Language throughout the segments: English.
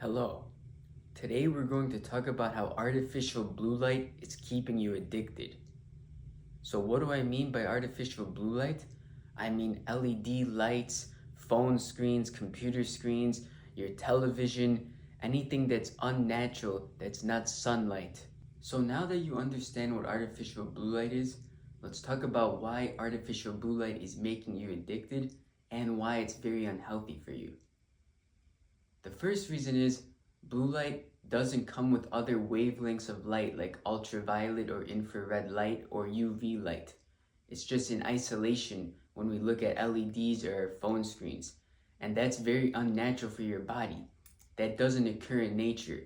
Hello. Today we're going to talk about how artificial blue light is keeping you addicted. So what do I mean by artificial blue light? I mean LED lights, phone screens, computer screens, your television, anything that's unnatural, that's not sunlight. So now that you understand what artificial blue light is, let's talk about why artificial blue light is making you addicted and why it's very unhealthy for you. The first reason is blue light doesn't come with other wavelengths of light like ultraviolet or infrared light or UV light. It's just in isolation when we look at LEDs or phone screens. And that's very unnatural for your body. That doesn't occur in nature.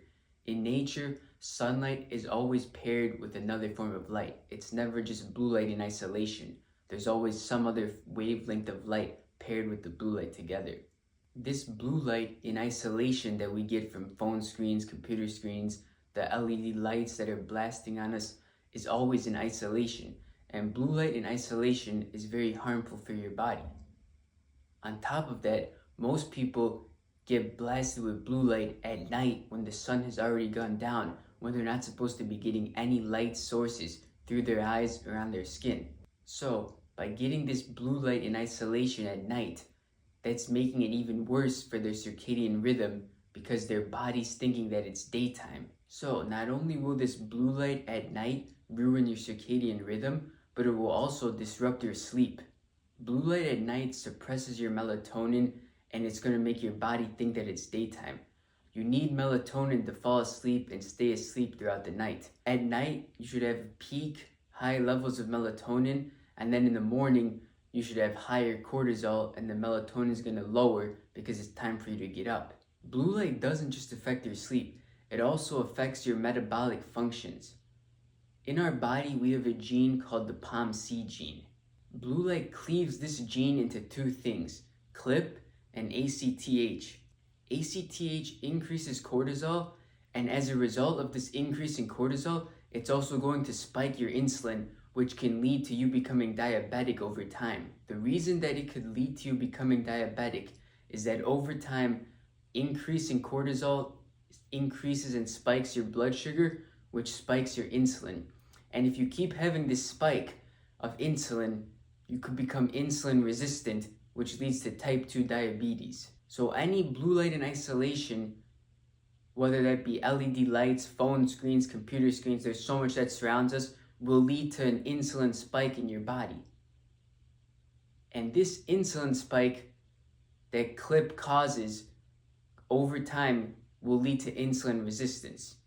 In nature, sunlight is always paired with another form of light. It's never just blue light in isolation. There's always some other wavelength of light paired with the blue light together. This blue light in isolation that we get from phone screens, computer screens, the LED lights that are blasting on us is always in isolation. And blue light in isolation is very harmful for your body. On top of that, most people get blasted with blue light at night when the sun has already gone down, when they're not supposed to be getting any light sources through their eyes or on their skin. So, by getting this blue light in isolation at night, that's making it even worse for their circadian rhythm because their body's thinking that it's daytime. So not only will this blue light at night ruin your circadian rhythm, but it will also disrupt your sleep. Blue light at night suppresses your melatonin and it's going to make your body think that it's daytime. You need melatonin to fall asleep and stay asleep throughout the night. At night, you should have peak high levels of melatonin, and then in the morning, you should have higher cortisol and the melatonin is going to lower because it's time for you to get up. Blue light doesn't just affect your sleep, it also affects your metabolic functions. In our body, we have a gene called the POMC gene. Blue light cleaves this gene into two things, CLIP and ACTH. ACTH increases cortisol, and as a result of this increase in cortisol, it's also going to spike your insulin, which can lead to you becoming diabetic over time. The reason that it could lead to you becoming diabetic is that over time, increasing cortisol increases and spikes your blood sugar, which spikes your insulin. And if you keep having this spike of insulin, you could become insulin resistant, which leads to type 2 diabetes. So any blue light in isolation, whether that be LED lights, phone screens, computer screens, there's so much that surrounds us, will lead to an insulin spike in your body. And this insulin spike that CLIP causes over time will lead to insulin resistance.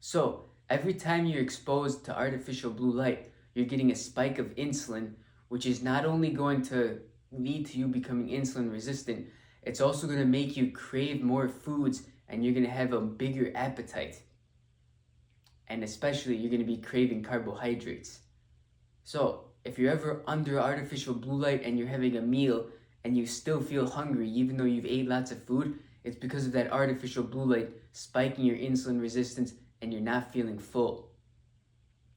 So every time you're exposed to artificial blue light, you're getting a spike of insulin, which is not only going to lead to you becoming insulin resistant, it's also going to make you crave more foods and you're going to have a bigger appetite. And especially you're going to be craving carbohydrates. So if you're ever under artificial blue light and you're having a meal and you still feel hungry even though you've ate lots of food, it's because of that artificial blue light spiking your insulin resistance and you're not feeling full.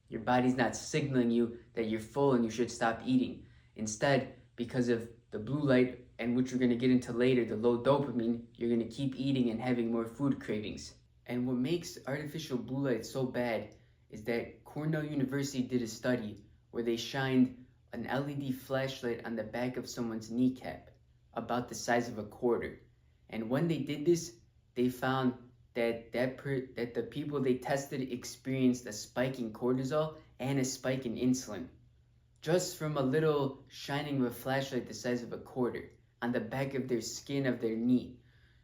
Your body's not signaling you that you're full and you should stop eating. Instead, because of the blue light, and which we're going to get into later, the low dopamine, you're going to keep eating and having more food cravings. And what makes artificial blue light so bad is that Cornell University did a study where they shined an LED flashlight on the back of someone's kneecap, about the size of a quarter. And when they did this, they found that the people they tested experienced a spike in cortisol and a spike in insulin, just from a little shining of a flashlight the size of a quarter on the back of their skin of their knee.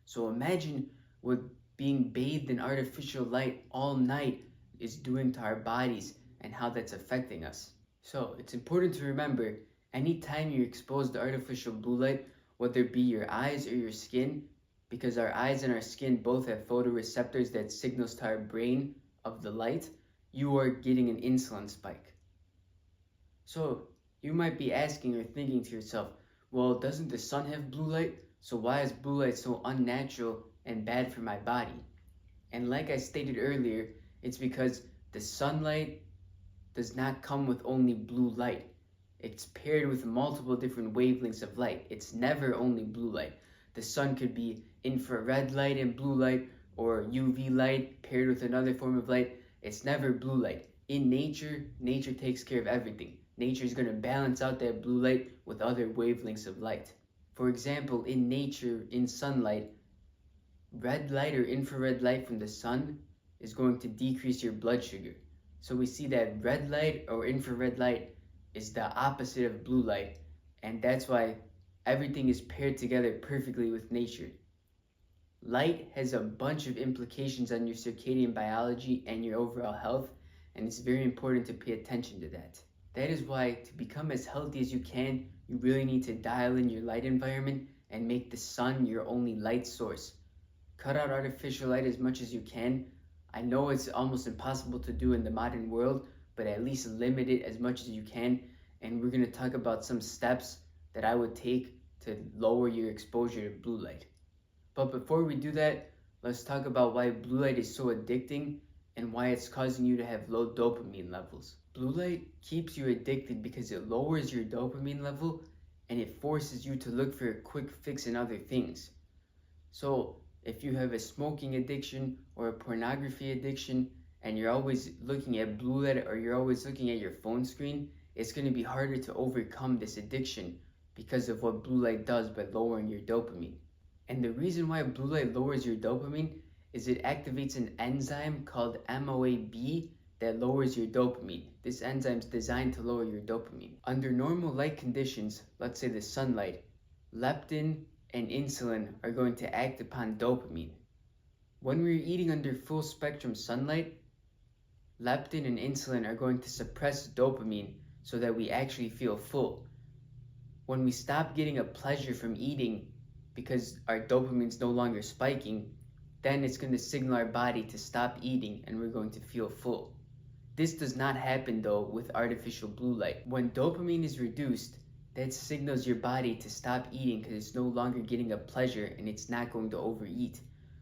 So imagine what being bathed in artificial light all night is doing to our bodies and how that's affecting us. So it's important to remember, anytime you're exposed to artificial blue light, whether it be your eyes or your skin, because our eyes and our skin both have photoreceptors that signals to our brain of the light, you are getting an insulin spike. So you might be asking or thinking to yourself, well, doesn't the sun have blue light? So why is blue light so unnatural and bad for my body? And like I stated earlier, it's because the sunlight does not come with only blue light. It's paired with multiple different wavelengths of light. It's never only blue light. The sun could be infrared light and blue light, or UV light paired with another form of light. It's never blue light. In nature, nature takes care of everything. Nature is going to balance out that blue light with other wavelengths of light. For example, in nature, in sunlight, red light or infrared light from the sun is going to decrease your blood sugar. So we see that red light or infrared light is the opposite of blue light, and that's why everything is paired together perfectly with nature. Light has a bunch of implications on your circadian biology and your overall health, and it's very important to pay attention to that. That is why, to become as healthy as you can, you really need to dial in your light environment and make the sun your only light source. Cut out artificial light as much as you can. I know it's almost impossible to do in the modern world, but at least limit it as much as you can. And we're going to talk about some steps that I would take to lower your exposure to blue light. But before we do that, let's talk about why blue light is so addicting and why it's causing you to have low dopamine levels. Blue light keeps you addicted because it lowers your dopamine level and it forces you to look for a quick fix in other things. So if you have a smoking addiction or a pornography addiction and you're always looking at blue light or you're always looking at your phone screen, it's going to be harder to overcome this addiction because of what blue light does by lowering your dopamine. And the reason why blue light lowers your dopamine is it activates an enzyme called MOAB that lowers your dopamine. This enzyme is designed to lower your dopamine. Under normal light conditions, let's say the sunlight, leptin and insulin are going to act upon dopamine. When we're eating under full spectrum sunlight, leptin and insulin are going to suppress dopamine so that we actually feel full. When we stop getting a pleasure from eating because our dopamine is no longer spiking, then it's going to signal our body to stop eating and we're going to feel full. This does not happen though with artificial blue light. When dopamine is reduced, that signals your body to stop eating because it's no longer getting a pleasure and it's not going to overeat.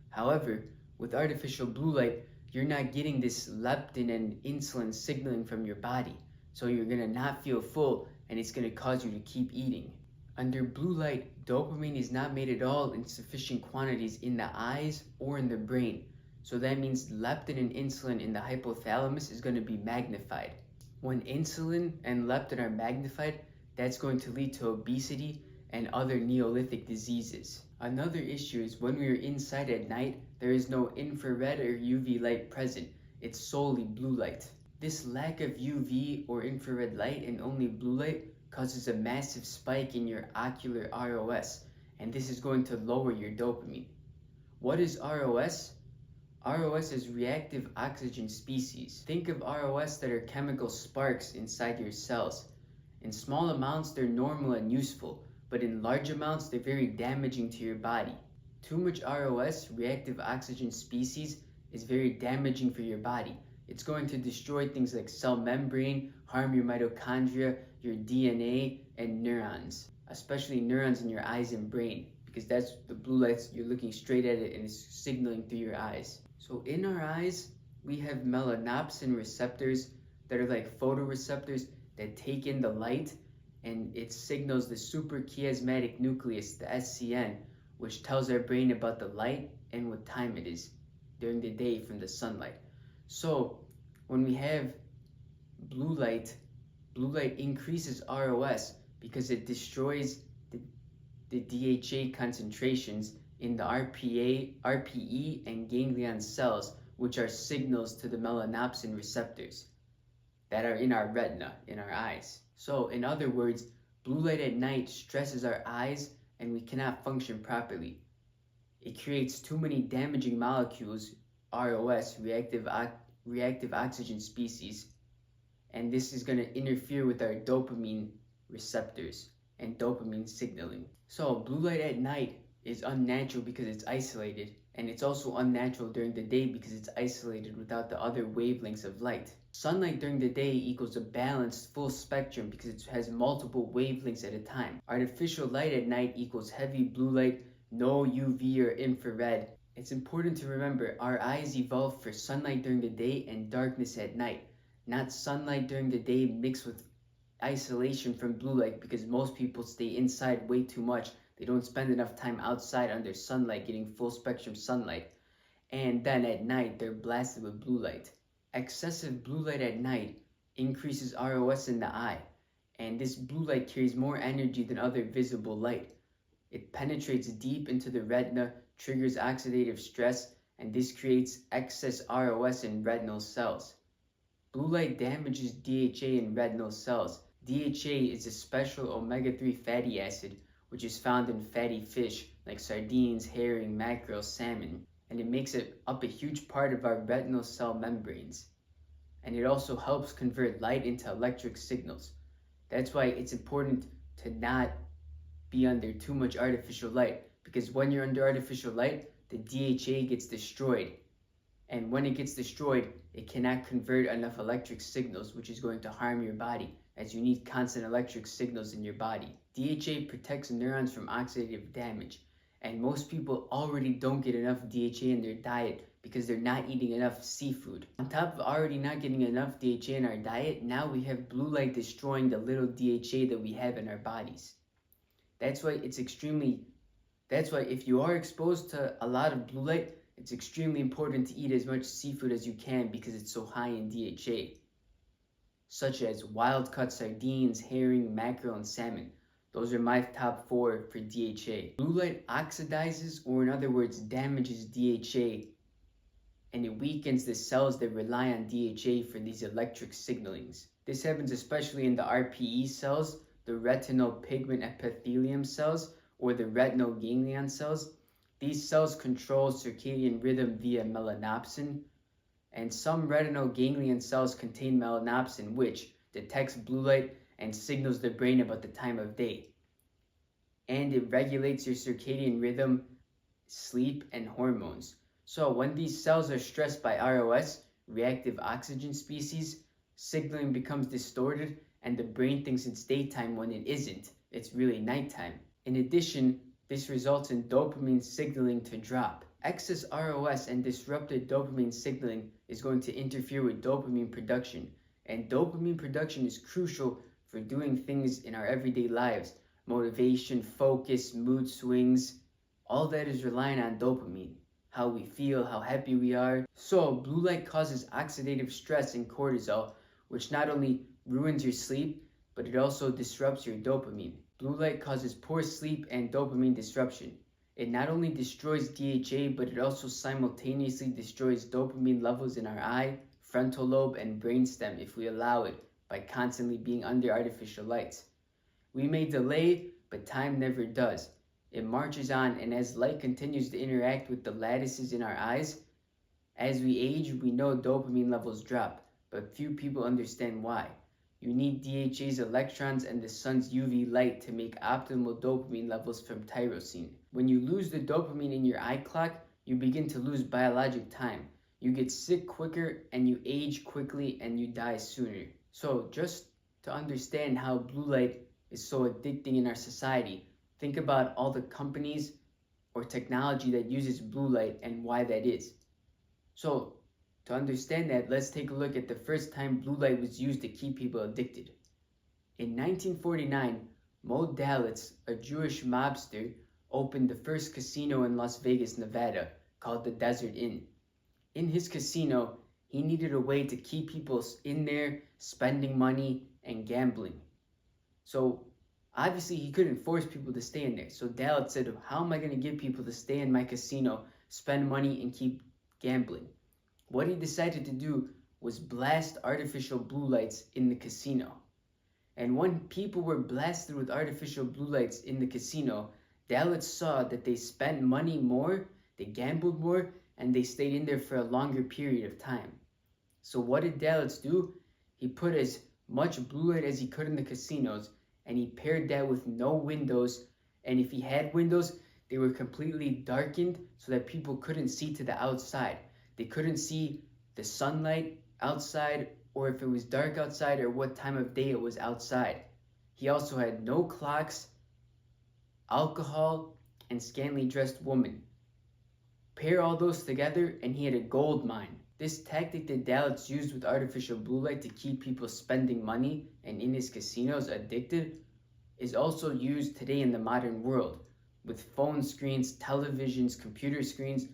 However, with artificial blue light, you're not getting this leptin and insulin signaling from your body. So you're going to not feel full and it's going to cause you to keep eating. Under blue light, dopamine is not made at all in sufficient quantities in the eyes or in the brain. So that means leptin and insulin in the hypothalamus is going to be magnified. When insulin and leptin are magnified, that's going to lead to obesity and other Neolithic diseases. Another issue is when we are inside at night, there is no infrared or UV light present. It's solely blue light. This lack of UV or infrared light and only blue light causes a massive spike in your ocular ROS, and this is going to lower your dopamine. What is ROS? ROS is reactive oxygen species. Think of ROS that are chemical sparks inside your cells. In small amounts, they're normal and useful, but in large amounts, they're very damaging to your body. Too much ROS, reactive oxygen species, is very damaging for your body. It's going to destroy things like cell membrane, harm your mitochondria, your DNA, and neurons, especially neurons in your eyes and brain, because that's the blue lights, you're looking straight at it and it's signaling through your eyes. So in our eyes, we have melanopsin receptors that are like photoreceptors that take in the light, and it signals the suprachiasmatic nucleus, the SCN, which tells our brain about the light and what time it is during the day from the sunlight. So when we have blue light increases ROS because it destroys the DHA concentrations in the RPE and ganglion cells, which are signals to the melanopsin receptors that are in our retina, in our eyes. So in other words, blue light at night stresses our eyes and we cannot function properly. It creates too many damaging molecules, ROS, reactive oxygen species, and this is going to interfere with our dopamine receptors and dopamine signaling. So blue light at night is unnatural because it's isolated, and it's also unnatural during the day because it's isolated without the other wavelengths of light. Sunlight during the day equals a balanced full spectrum because it has multiple wavelengths at a time. Artificial light at night equals heavy blue light, no UV or infrared. It's important to remember our eyes evolved for sunlight during the day and darkness at night, not sunlight during the day mixed with isolation from blue light, because most people stay inside way too much. They don't spend enough time outside under sunlight getting full spectrum sunlight. and then at night they're blasted with blue light. Excessive blue light at night increases ROS in the eye, and this blue light carries more energy than other visible light. It penetrates deep into the retina, triggers oxidative stress, and this creates excess ROS in retinal cells. Blue light damages DHA in retinal cells. DHA is a special omega-3 fatty acid which is found in fatty fish like sardines, herring, mackerel, salmon, and it makes up a huge part of our retinal cell membranes. And it also helps convert light into electric signals. That's why it's important to not be under too much artificial light, because when you're under artificial light, the DHA gets destroyed. And when it gets destroyed, it cannot convert enough electric signals, which is going to harm your body, as you need constant electric signals in your body. DHA protects neurons from oxidative damage, and most people already don't get enough DHA in their diet because they're not eating enough seafood. On top of already not getting enough DHA in our diet, now we have blue light destroying the little DHA that we have in our bodies. That's why if you are exposed to a lot of blue light, it's extremely important to eat as much seafood as you can because it's so high in DHA, such as wild-caught sardines, herring, mackerel, and salmon. Those are my top 4 for DHA. Blue light oxidizes, or in other words, damages DHA, and it weakens the cells that rely on DHA for these electric signalings. This happens especially in the RPE cells, the retinal pigment epithelium cells, or the retinal ganglion cells. These cells control circadian rhythm via melanopsin, and some retinal ganglion cells contain melanopsin, which detects blue light and signals the brain about the time of day. And it regulates your circadian rhythm, sleep, and hormones. So when these cells are stressed by ROS, reactive oxygen species, signaling becomes distorted and the brain thinks it's daytime when it isn't. It's really nighttime. In addition, this results in dopamine signaling to drop. Excess ROS and disrupted dopamine signaling is going to interfere with dopamine production, and dopamine production is crucial for doing things in our everyday lives. Motivation, focus, mood swings, all that is relying on dopamine. How we feel, how happy we are. So blue light causes oxidative stress and cortisol, which not only ruins your sleep, but it also disrupts your dopamine. Blue light causes poor sleep and dopamine disruption. It not only destroys DHA, but it also simultaneously destroys dopamine levels in our eye, frontal lobe, and brainstem if we allow it by constantly being under artificial lights. We may delay, but time never does. It marches on, and as light continues to interact with the lattices in our eyes, as we age, we know dopamine levels drop, but few people understand why. You need DHA's electrons and the sun's UV light to make optimal dopamine levels from tyrosine. When you lose the dopamine in your eye clock, you begin to lose biologic time. You get sick quicker, and you age quickly, and you die sooner. So just to understand how blue light is so addicting in our society, think about all the companies or technology that uses blue light and why that is. So to understand that, let's take a look at the first time blue light was used to keep people addicted. In 1949, Mo Dalitz, a Jewish mobster, opened the first casino in Las Vegas, Nevada, called the Desert Inn. In his casino, he needed a way to keep people in there spending money and gambling. So obviously he couldn't force people to stay in there. So Dalitz said, how am I going to get people to stay in my casino, spend money, and keep gambling? What he decided to do was blast artificial blue lights in the casino. And when people were blasted with artificial blue lights in the casino, Dalitz saw that they spent money more, they gambled more, and they stayed in there for a longer period of time. So what did Dalitz do? He put as much blue light as he could in the casinos, and he paired that with no windows. And if he had windows, they were completely darkened so that people couldn't see to the outside. They couldn't see the sunlight outside, or if it was dark outside, or what time of day it was outside. He also had no clocks, alcohol, and scantily dressed women. Pair all those together, and he had a gold mine. This tactic that Dalitz used with artificial blue light to keep people spending money and in his casinos addicted is also used today in the modern world with phone screens, televisions, computer screens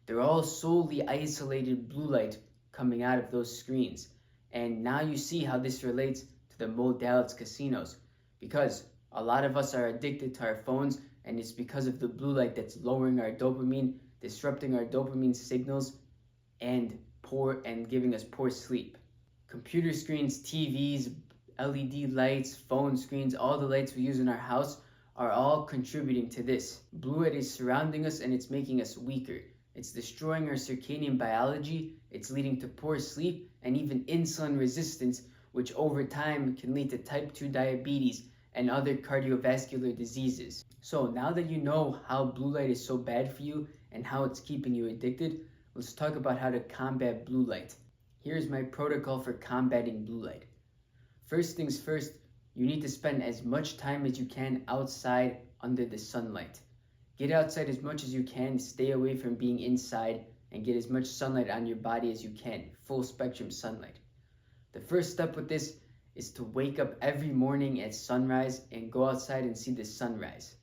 They're all solely isolated blue light coming out of those screens. And now you see how this relates to the modalities casinos, because a lot of us are addicted to our phones, and it's because of the blue light that's lowering our dopamine, disrupting our dopamine signals, and giving us poor sleep. Computer screens, TVs, LED lights, phone screens, all the lights we use in our house are all contributing to this. Blue light is surrounding us and it's making us weaker. It's destroying our circadian biology, it's leading to poor sleep and even insulin resistance, which over time can lead to type 2 diabetes and other cardiovascular diseases. So now that you know how blue light is so bad for you and how it's keeping you addicted, let's talk about how to combat blue light. Here's my protocol for combating blue light. First things first, you need to spend as much time as you can outside under the sunlight. Get outside as much as you can, stay away from being inside, and get as much sunlight on your body as you can, full spectrum sunlight. The first step with this is to wake up every morning at sunrise and go outside and see the sunrise.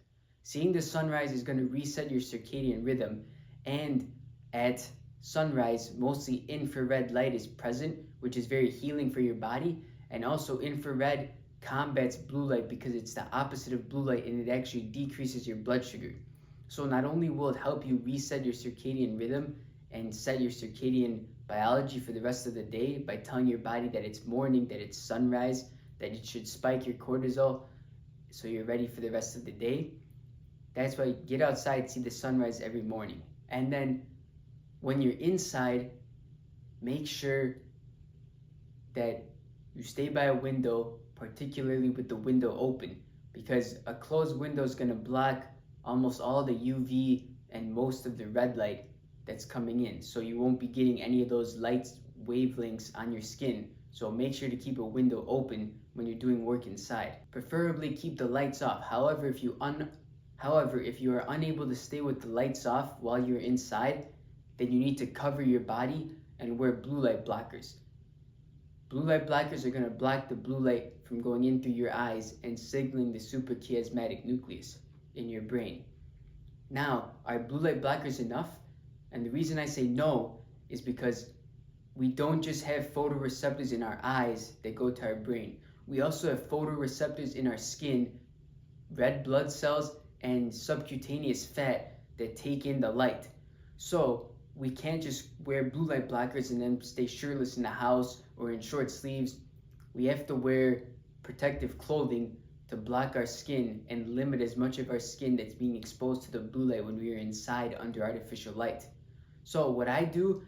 Seeing the sunrise is going to reset your circadian rhythm, and at sunrise, mostly infrared light is present, which is very healing for your body, and also infrared combats blue light because it's the opposite of blue light and it actually decreases your blood sugar. So not only will it help you reset your circadian rhythm and set your circadian biology for the rest of the day by telling your body that it's morning, that it's sunrise, that it should spike your cortisol so you're ready for the rest of the day. That's why get outside, see the sunrise every morning. And then when you're inside, make sure that you stay by a window, particularly with the window open, because a closed window is going to block almost all the UV and most of the red light that's coming in. So you won't be getting any of those light wavelengths on your skin. So make sure to keep a window open when you're doing work inside. Preferably keep the lights off. However, if you are unable to stay with the lights off while you're inside, then you need to cover your body and wear blue light blockers. Blue light blockers are going to block the blue light from going in through your eyes and signaling the suprachiasmatic nucleus in your brain. Now, are blue light blockers enough? And the reason I say no is because we don't just have photoreceptors in our eyes that go to our brain. We also have photoreceptors in our skin, red blood cells, and subcutaneous fat that take in the light. So we can't just wear blue light blockers and then stay shirtless in the house or in short sleeves. We have to wear protective clothing to block our skin and limit as much of our skin that's being exposed to the blue light when we are inside under artificial light. So what I do,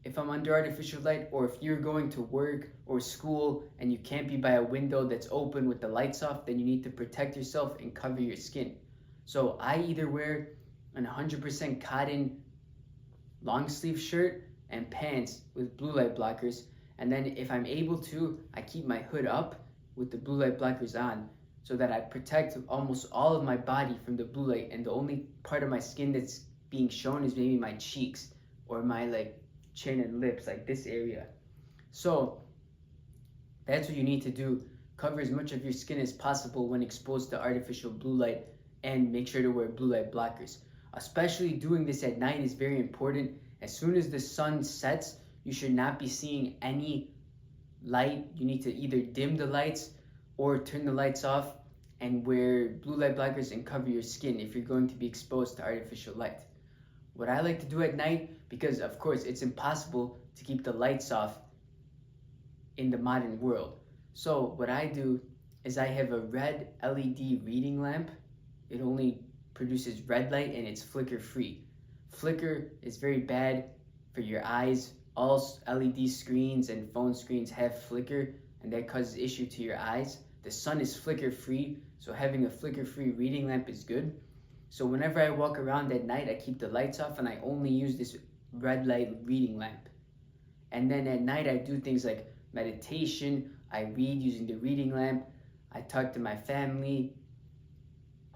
if I'm under artificial light, or if you're going to work or school and you can't be by a window that's open with the lights off, then you need to protect yourself and cover your skin. So I either wear an 100% cotton long sleeve shirt and pants with blue light blockers, and then if I'm able to, I keep my hood up with the blue light blockers on so that I protect almost all of my body from the blue light, and the only part of my skin that's being shown is maybe my cheeks or my chin and lips, like this area. So that's what you need to do. Cover as much of your skin as possible when exposed to artificial blue light, and make sure to wear blue light blockers. Especially doing this at night is very important. As soon as the sun sets, you should not be seeing any light. You need to either dim the lights or turn the lights off and wear blue light blockers and cover your skin if you're going to be exposed to artificial light. What I like to do at night, because of course it's impossible to keep the lights off in the modern world. So what I do is I have a red LED reading lamp. It only produces red light and it's flicker free. Flicker is very bad for your eyes. All LED screens and phone screens have flicker, and that causes issue to your eyes. The sun is flicker free, so having a flicker free reading lamp is good. So whenever I walk around at night, I keep the lights off and I only use this red light reading lamp. And then at night I do things like meditation, I read using the reading lamp, I talk to my family,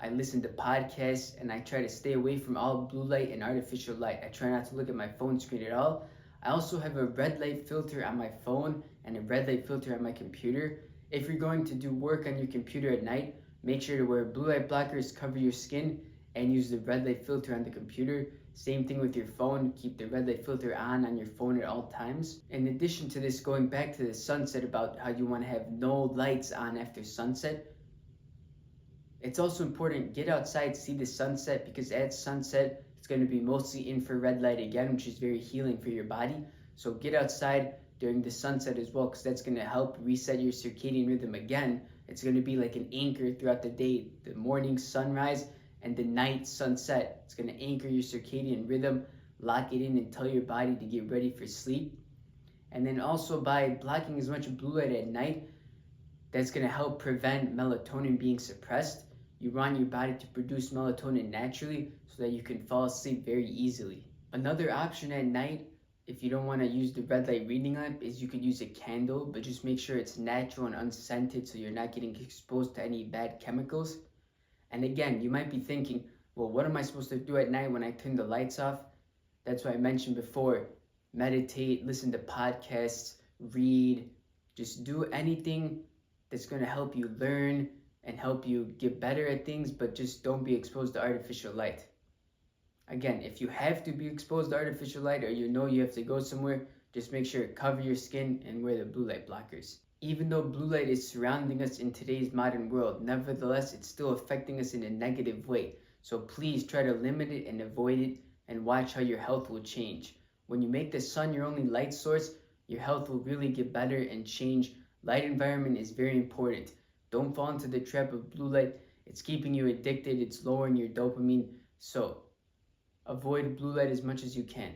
I listen to podcasts, and I try to stay away from all blue light and artificial light. I try not to look at my phone screen at all. I also have a red light filter on my phone and a red light filter on my computer. If you're going to do work on your computer at night, make sure to wear blue light blockers, cover your skin, and use the red light filter on the computer. Same thing with your phone. Keep the red light filter on your phone at all times. In addition to this, going back to the sunset about how you want to have no lights on after sunset, it's also important, get outside, see the sunset, because at sunset, it's going to be mostly infrared light again, which is very healing for your body. So get outside during the sunset as well, because that's going to help reset your circadian rhythm again. It's going to be like an anchor throughout the day, the morning sunrise and the night sunset. It's going to anchor your circadian rhythm, lock it in and tell your body to get ready for sleep. And then also by blocking as much blue light at night, that's going to help prevent melatonin being suppressed. You want your body to produce melatonin naturally so that you can fall asleep very easily. Another option at night, if you don't want to use the red light reading lamp, is you could use a candle, but just make sure it's natural and unscented so you're not getting exposed to any bad chemicals. And again, you might be thinking, well, what am I supposed to do at night when I turn the lights off? That's why I mentioned before, meditate, listen to podcasts, read, just do anything that's going to help you learn and help you get better at things, but just don't be exposed to artificial light. Again, if you have to be exposed to artificial light or you know you have to go somewhere, just make sure to cover your skin and wear the blue light blockers. Even though blue light is surrounding us in today's modern world, nevertheless, it's still affecting us in a negative way. So please try to limit it and avoid it and watch how your health will change. When you make the sun your only light source, your health will really get better and change. Light environment is very important. Don't fall into the trap of blue light. It's keeping you addicted. It's lowering your dopamine. So avoid blue light as much as you can.